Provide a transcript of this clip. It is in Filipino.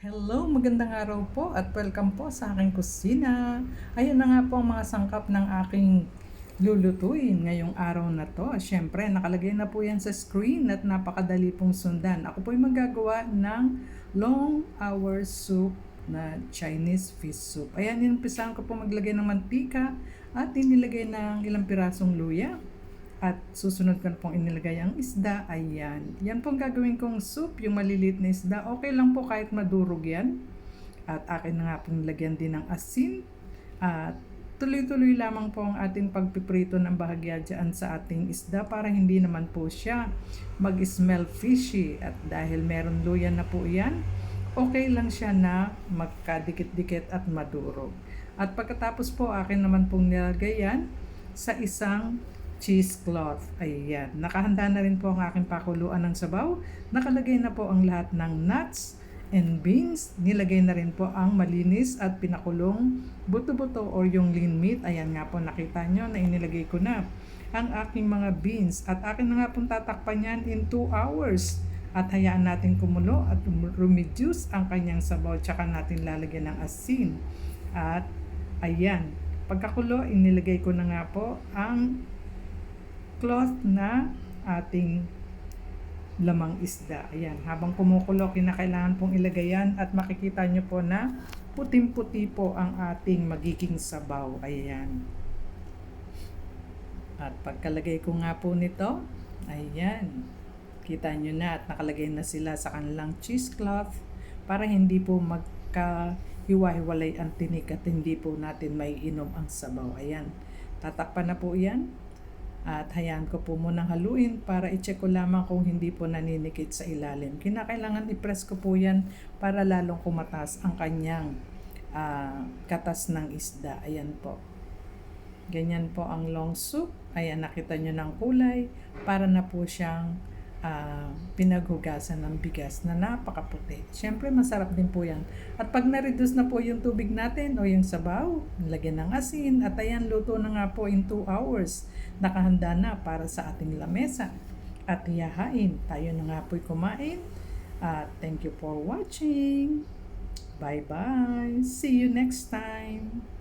Hello, magandang araw po at welcome po sa aking kusina. Ayan na nga po ang mga sangkap ng aking lulutuin ngayong araw na to. Siyempre, nakalagay na po yan sa screen at napakadali pong sundan. Ako po ay magagawa ng long hour soup na Chinese fish soup. Ayan, inumpisahan ko po maglagay ng mantika at inilagay ng ilang pirasong luya. At susunod ko na pong inilagay ang isda. Ayan. Yan pong gagawin kong soup, yung maliliit na isda. Okay lang po kahit madurog yan. At akin na nga pong lagyan din ng asin. At tuloy-tuloy lamang po ang ating pagpiprito ng bahagya dyan sa ating isda para hindi naman po siya mag-smell fishy. At dahil meron luya na po yan, okay lang siya na magkadikit-dikit at madurog. At pagkatapos po akin naman pong nilagay yan sa isang cheesecloth. Ayan. Nakahanda na rin po ang aking pakuluan ng sabaw. Nakalagay na po ang lahat ng nuts and beans. Nilagay na rin po ang malinis at pinakulong buto-buto or yung lean meat. Ayan nga po, nakita nyo na inilagay ko na ang aking mga beans. At akin na nga pong tatakpan yan in 2 hours. At hayaan natin kumulo at reduce ang kanyang sabaw. Tsaka natin lalagyan ng asin. At ayan, pagkakulo, inilagay ko na nga po ang cloth na ating lamang isda. Ayan, habang kumukulo, kinakailangan pong ilagay yan at makikita nyo po na puting-puti po ang ating magiging sabaw. Ayan. At pagkalagay ko nga po nito, ayan, kita nyo na at nakalagay na sila sa kanilang cheesecloth para hindi po magkahiwa-hiwalay ang tinik at hindi po natin may inom ang sabaw. Ayan, tatakpan na po yan. At hayaan ko po munang haluin para i-check ko lamang kung hindi po naninikit sa ilalim. Kinakailangan i-press ko po yan para lalong kumatas ang kanyang katas ng isda. Ayan po. Ganyan po ang long soup. Ayan, nakita nyo ng kulay. Para na po siyang pinaghugasan ng bigas na napakaputi. Siyempre, masarap din po yan. At pag na-reduce na po yung tubig natin o yung sabaw, lagyan ng asin. At ayan, luto na nga po in 2 hours. Nakahanda na para sa ating lamesa. At iyahain. Tayo na nga po'y kumain. Thank you for watching. Bye-bye. See you next time.